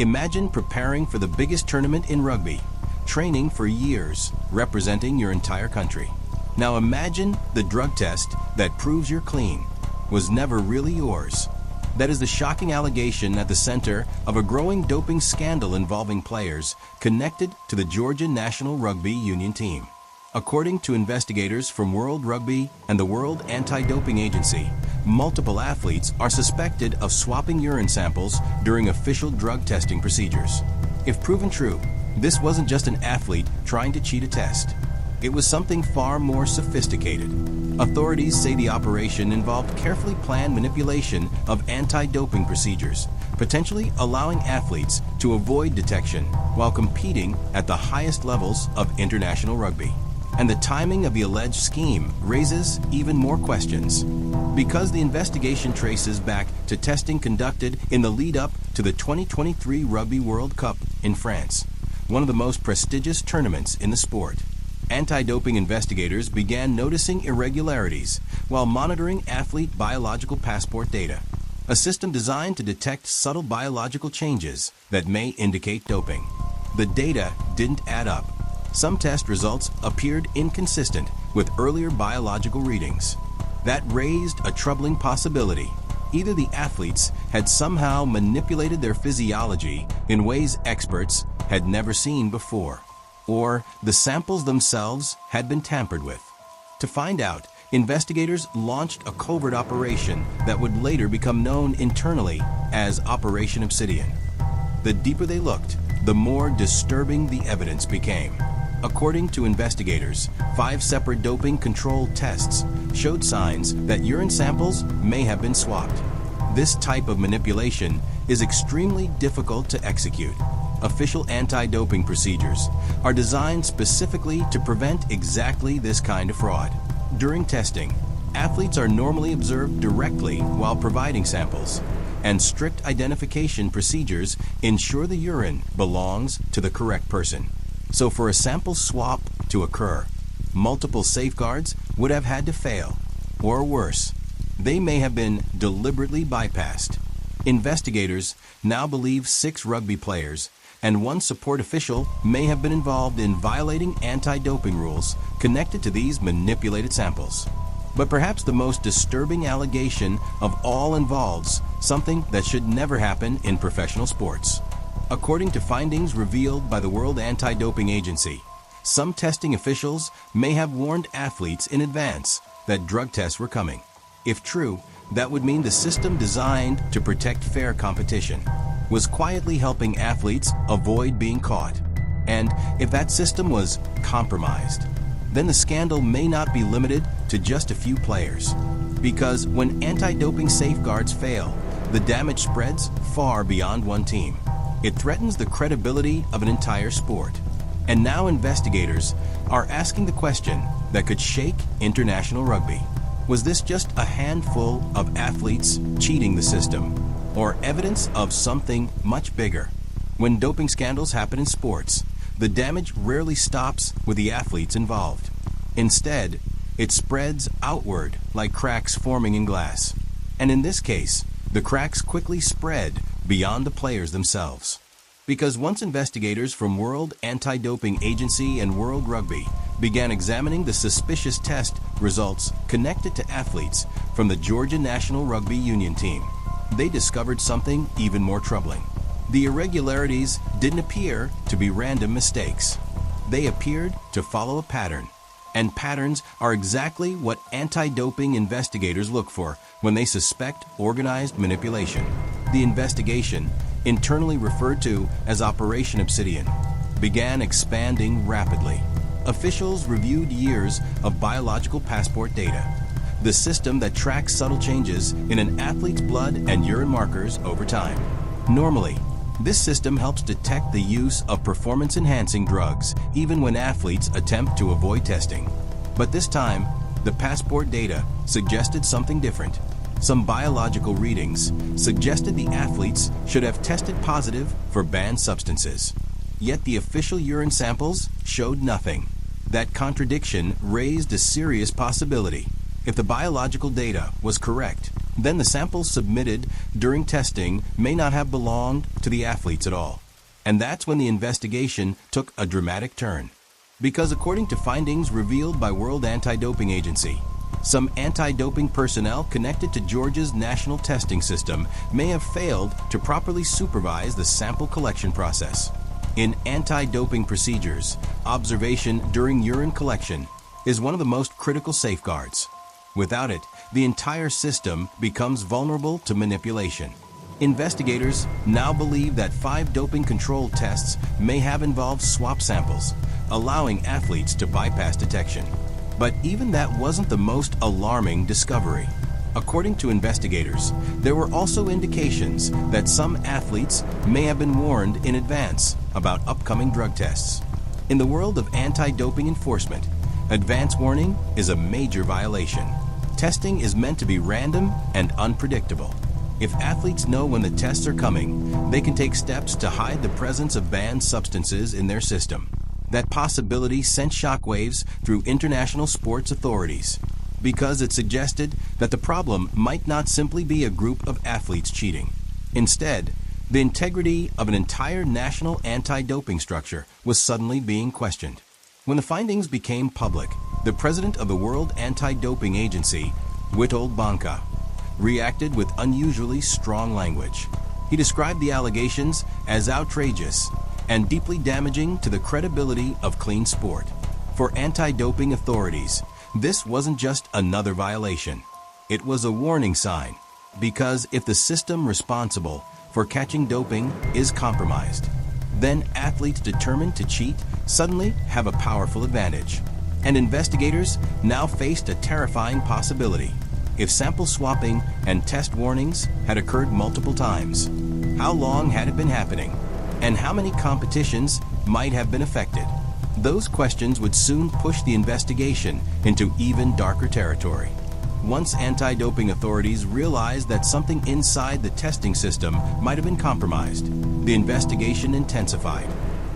Imagine preparing for the biggest tournament in rugby, training for years, representing your entire country. Now imagine the drug test that proves you're clean was never really yours. That is the shocking allegation at the center of a growing doping scandal involving players connected to the Georgia National Rugby Union team. According to investigators from World Rugby and the World Anti-Doping Agency, multiple athletes are suspected of swapping urine samples during official drug testing procedures. If proven true, this wasn't just an athlete trying to cheat a test. It was something far more sophisticated. Authorities say the operation involved carefully planned manipulation of anti-doping procedures, potentially allowing athletes to avoid detection while competing at the highest levels of international rugby. And the timing of the alleged scheme raises even more questions. Because the investigation traces back to testing conducted in the lead-up to the 2023 Rugby World Cup in France, one of the most prestigious tournaments in the sport. Anti-doping investigators began noticing irregularities while monitoring athlete biological passport data, a system designed to detect subtle biological changes that may indicate doping. The data didn't add up. Some test results appeared inconsistent with earlier biological readings. That raised a troubling possibility. Either the athletes had somehow manipulated their physiology in ways experts had never seen before, or the samples themselves had been tampered with. To find out, investigators launched a covert operation that would later become known internally as Operation Obsidian. The deeper they looked, the more disturbing the evidence became. According to investigators, 5 separate doping-controlled tests showed signs that urine samples may have been swapped. This type of manipulation is extremely difficult to execute. Official anti-doping procedures are designed specifically to prevent exactly this kind of fraud. During testing, athletes are normally observed directly while providing samples, and strict identification procedures ensure the urine belongs to the correct person. So for a sample swap to occur, multiple safeguards would have had to fail, or worse, they may have been deliberately bypassed. Investigators now believe 6 rugby players and 1 support official may have been involved in violating anti-doping rules connected to these manipulated samples. But perhaps the most disturbing allegation of all involves something that should never happen in professional sports. According to findings revealed by the World Anti-Doping Agency, some testing officials may have warned athletes in advance that drug tests were coming. If true, that would mean the system designed to protect fair competition was quietly helping athletes avoid being caught. And if that system was compromised, then the scandal may not be limited to just a few players. Because when anti-doping safeguards fail, the damage spreads far beyond one team. It threatens the credibility of an entire sport. And now investigators are asking the question that could shake international rugby. Was this just a handful of athletes cheating the system, or evidence of something much bigger? When doping scandals happen in sports, the damage rarely stops with the athletes involved. Instead, it spreads outward like cracks forming in glass. And in this case, the cracks quickly spread beyond the players themselves. Because once investigators from World Anti-Doping Agency and World Rugby began examining the suspicious test results connected to athletes from the Georgia National Rugby Union team, they discovered something even more troubling. The irregularities didn't appear to be random mistakes. They appeared to follow a pattern. And patterns are exactly what anti-doping investigators look for when they suspect organized manipulation. The investigation, internally referred to as Operation Obsidian, began expanding rapidly. Officials reviewed years of biological passport data, the system that tracks subtle changes in an athlete's blood and urine markers over time. Normally, this system helps detect the use of performance-enhancing drugs even when athletes attempt to avoid testing. But this time, the passport data suggested something different. Some biological readings suggested the athletes should have tested positive for banned substances. Yet the official urine samples showed nothing. That contradiction raised a serious possibility. If the biological data was correct, then the samples submitted during testing may not have belonged to the athletes at all. And that's when the investigation took a dramatic turn. Because according to findings revealed by World Anti-Doping Agency, some anti-doping personnel connected to Georgia's national testing system may have failed to properly supervise the sample collection process. In anti-doping procedures, observation during urine collection is one of the most critical safeguards. Without it, the entire system becomes vulnerable to manipulation. Investigators now believe that 5 doping control tests may have involved swap samples, allowing athletes to bypass detection. But even that wasn't the most alarming discovery. According to investigators, there were also indications that some athletes may have been warned in advance about upcoming drug tests. In the world of anti-doping enforcement, advance warning is a major violation. Testing is meant to be random and unpredictable. If athletes know when the tests are coming, they can take steps to hide the presence of banned substances in their system. That possibility sent shockwaves through international sports authorities, because it suggested that the problem might not simply be a group of athletes cheating. Instead, the integrity of an entire national anti-doping structure was suddenly being questioned. When the findings became public, the president of the World Anti-Doping Agency, Witold Banka, reacted with unusually strong language. He described the allegations as outrageous and deeply damaging to the credibility of clean sport. For anti-doping authorities, this wasn't just another violation. It was a warning sign, because if the system responsible for catching doping is compromised, then athletes determined to cheat suddenly have a powerful advantage. And investigators now faced a terrifying possibility. If sample swapping and test warnings had occurred multiple times, how long had it been happening? And how many competitions might have been affected? Those questions would soon push the investigation into even darker territory. Once anti-doping authorities realized that something inside the testing system might have been compromised, the investigation intensified.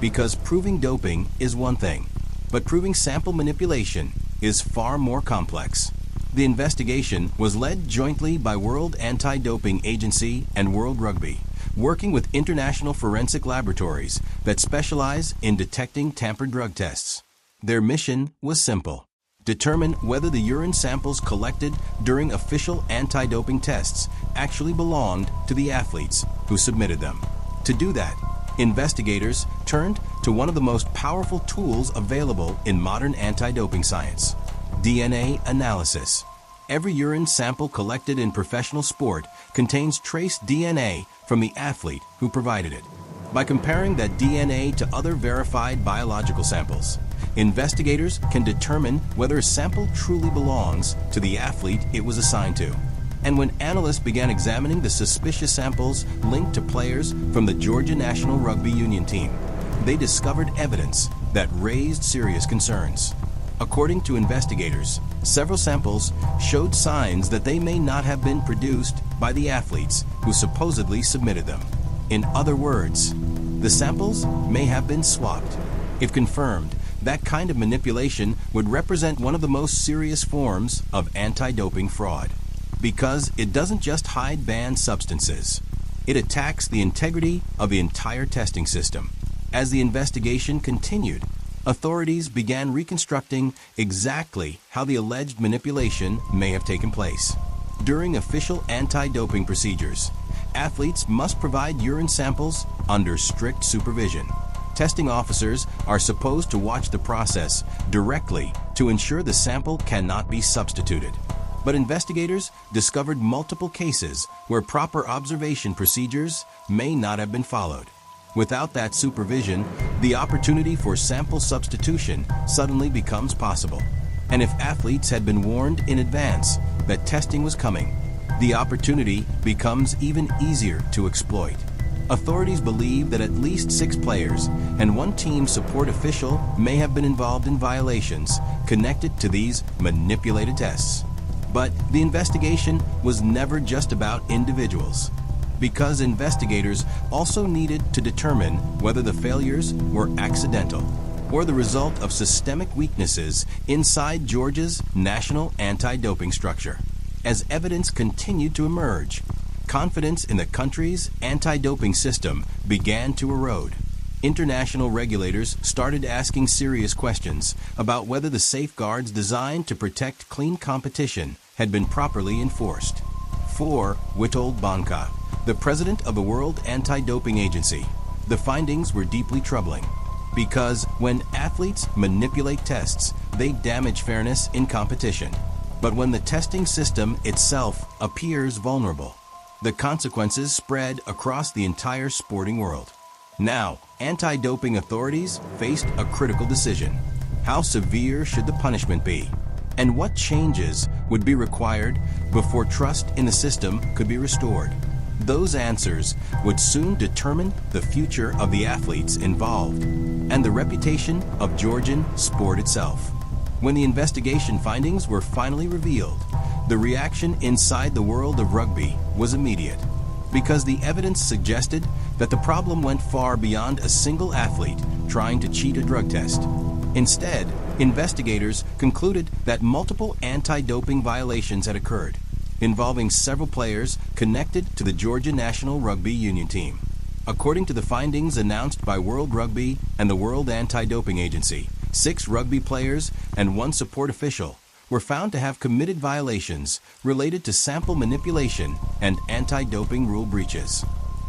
Because proving doping is one thing, but proving sample manipulation is far more complex. The investigation was led jointly by World Anti-Doping Agency and World Rugby, working with international forensic laboratories that specialize in detecting tampered drug tests. Their mission was simple: determine whether the urine samples collected during official anti-doping tests actually belonged to the athletes who submitted them. To do that, investigators turned to one of the most powerful tools available in modern anti-doping science: DNA analysis. Every urine sample collected in professional sport contains trace DNA from the athlete who provided it. By comparing that DNA to other verified biological samples, investigators can determine whether a sample truly belongs to the athlete it was assigned to. And when analysts began examining the suspicious samples linked to players from the Georgia National Rugby Union team, they discovered evidence that raised serious concerns. According to investigators, several samples showed signs that they may not have been produced by the athletes who supposedly submitted them. In other words, the samples may have been swapped. If confirmed, that kind of manipulation would represent one of the most serious forms of anti-doping fraud, because it doesn't just hide banned substances. It attacks the integrity of the entire testing system. As the investigation continued, authorities began reconstructing exactly how the alleged manipulation may have taken place. During official anti-doping procedures, athletes must provide urine samples under strict supervision. Testing officers are supposed to watch the process directly to ensure the sample cannot be substituted. But investigators discovered multiple cases where proper observation procedures may not have been followed. Without that supervision, the opportunity for sample substitution suddenly becomes possible. And if athletes had been warned in advance that testing was coming, the opportunity becomes even easier to exploit. Authorities believe that at least 6 players and 1 team support official may have been involved in violations connected to these manipulated tests. But the investigation was never just about individuals, because investigators also needed to determine whether the failures were accidental or the result of systemic weaknesses inside Georgia's national anti-doping structure. As evidence continued to emerge, confidence in the country's anti-doping system began to erode. International regulators started asking serious questions about whether the safeguards designed to protect clean competition had been properly enforced. For Witold Bonka, the president of the World Anti-Doping Agency, the findings were deeply troubling, because when athletes manipulate tests, they damage fairness in competition. But when the testing system itself appears vulnerable, the consequences spread across the entire sporting world. Now, anti-doping authorities faced a critical decision. How severe should the punishment be? And what changes would be required before trust in the system could be restored? Those answers would soon determine the future of the athletes involved and the reputation of Georgian sport itself. When the investigation findings were finally revealed, the reaction inside the world of rugby was immediate, because the evidence suggested that the problem went far beyond a single athlete trying to cheat a drug test. Instead, investigators concluded that multiple anti-doping violations had occurred, involving several players connected to the Georgia National Rugby Union team. According to the findings announced by World Rugby and the World Anti-Doping Agency, 6 rugby players and 1 support official were found to have committed violations related to sample manipulation and anti-doping rule breaches.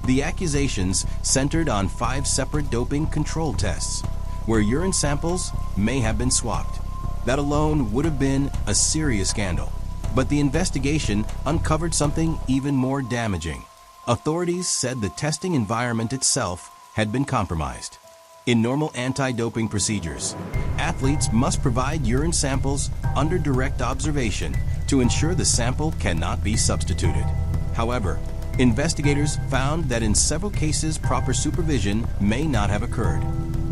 The accusations centered on 5 separate doping control tests, where urine samples may have been swapped. That alone would have been a serious scandal. But the investigation uncovered something even more damaging. Authorities said the testing environment itself had been compromised. In normal anti-doping procedures, athletes must provide urine samples under direct observation to ensure the sample cannot be substituted. However, investigators found that in several cases proper supervision may not have occurred.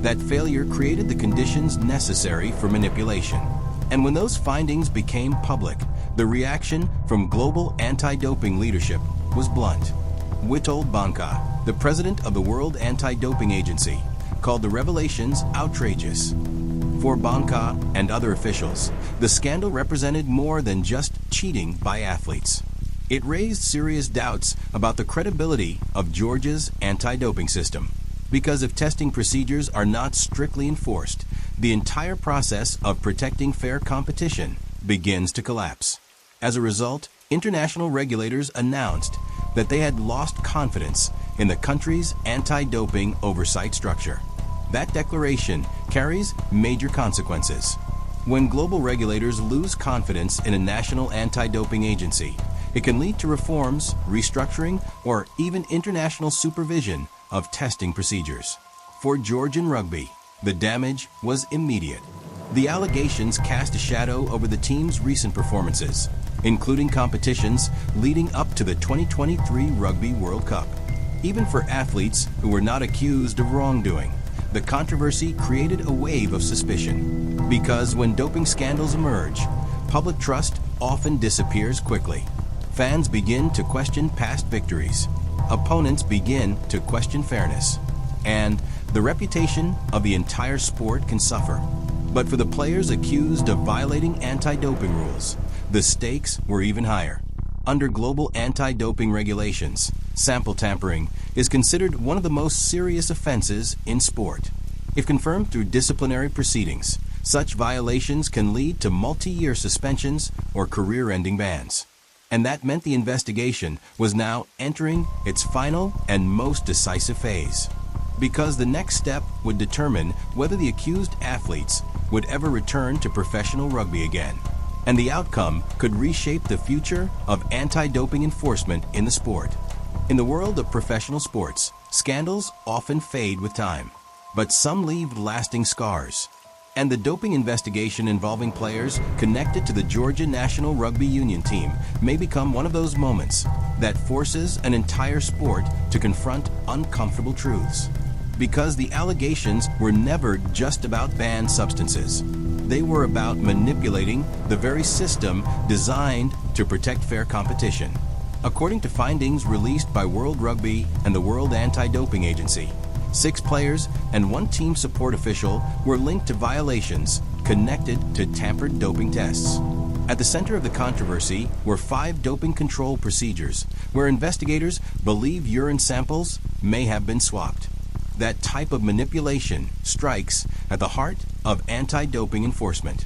That failure created the conditions necessary for manipulation. And when those findings became public, the reaction from global anti-doping leadership was blunt. Witold Bonka, the president of the World Anti-Doping Agency, called the revelations outrageous. For Bonka and other officials, the scandal represented more than just cheating by athletes. It raised serious doubts about the credibility of Georgia's anti-doping system, because if testing procedures are not strictly enforced, the entire process of protecting fair competition begins to collapse. As a result, international regulators announced that they had lost confidence in the country's anti-doping oversight structure. That declaration carries major consequences. When global regulators lose confidence in a national anti-doping agency, it can lead to reforms, restructuring, or even international supervision of testing procedures. For Georgian rugby, the damage was immediate. The allegations cast a shadow over the team's recent performances, including competitions leading up to the 2023 Rugby World Cup. Even for athletes who were not accused of wrongdoing, the controversy created a wave of suspicion. Because when doping scandals emerge, public trust often disappears quickly. Fans begin to question past victories. Opponents begin to question fairness. And the reputation of the entire sport can suffer. But for the players accused of violating anti-doping rules, the stakes were even higher. Under global anti-doping regulations, sample tampering is considered one of the most serious offenses in sport. If confirmed through disciplinary proceedings, such violations can lead to multi-year suspensions or career-ending bans. And that meant the investigation was now entering its final and most decisive phase. Because the next step would determine whether the accused athletes would ever return to professional rugby again. And the outcome could reshape the future of anti-doping enforcement in the sport. In the world of professional sports, scandals often fade with time, but some leave lasting scars. And the doping investigation involving players connected to the Georgia National Rugby Union team may become one of those moments that forces an entire sport to confront uncomfortable truths. Because the allegations were never just about banned substances. They were about manipulating the very system designed to protect fair competition. According to findings released by World Rugby and the World Anti-Doping Agency, 6 players and 1 team support official were linked to violations connected to tampered doping tests. At the center of the controversy were 5 doping control procedures where investigators believe urine samples may have been swapped. That type of manipulation strikes at the heart of anti-doping enforcement.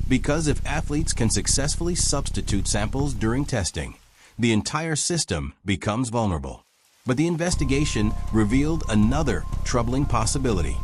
Because if athletes can successfully substitute samples during testing, the entire system becomes vulnerable. But the investigation revealed another troubling possibility.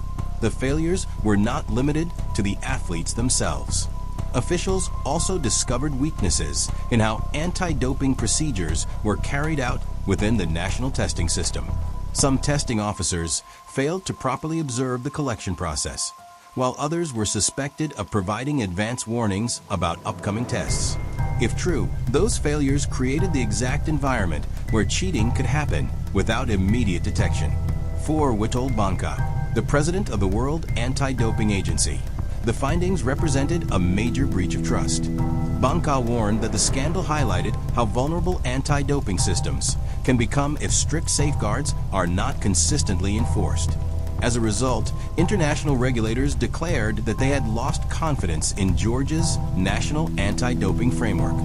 The failures were not limited to the athletes themselves. Officials also discovered weaknesses in how anti-doping procedures were carried out within the national testing system. Some testing officers failed to properly observe the collection process, while others were suspected of providing advance warnings about upcoming tests. If true, those failures created the exact environment where cheating could happen without immediate detection. For Witold Bonka, the president of the World Anti-Doping Agency, the findings represented a major breach of trust. Bonka warned that the scandal highlighted how vulnerable anti-doping systems can become if strict safeguards are not consistently enforced. As a result, international regulators declared that they had lost confidence in Georgia's national anti-doping framework.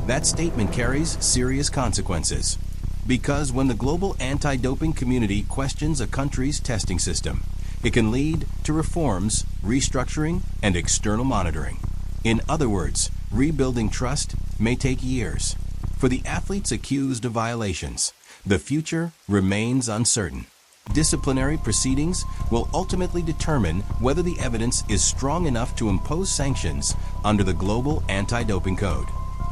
That statement carries serious consequences, because when the global anti-doping community questions a country's testing system, it can lead to reforms, restructuring, and external monitoring. In other words, rebuilding trust may take years. For the athletes accused of violations, the future remains uncertain. Disciplinary proceedings will ultimately determine whether the evidence is strong enough to impose sanctions under the global anti-doping code.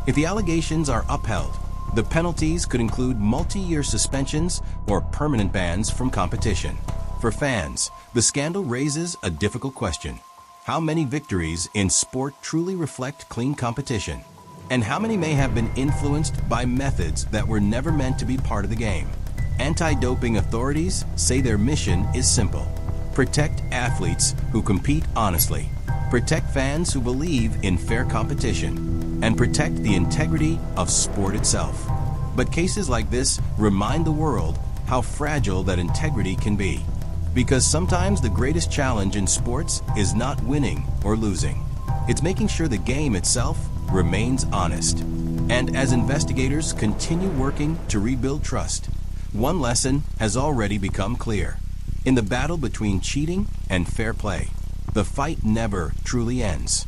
If the allegations are upheld, the penalties could include multi-year suspensions or permanent bans from competition. For fans, the scandal raises a difficult question. How many victories in sport truly reflect clean competition? And how many may have been influenced by methods that were never meant to be part of the game? Anti-doping authorities say their mission is simple: protect athletes who compete honestly, protect fans who believe in fair competition, and protect the integrity of sport itself. But cases like this remind the world how fragile that integrity can be. Because sometimes the greatest challenge in sports is not winning or losing. It's making sure the game itself remains honest. And as investigators continue working to rebuild trust, one lesson has already become clear. In the battle between cheating and fair play, the fight never truly ends.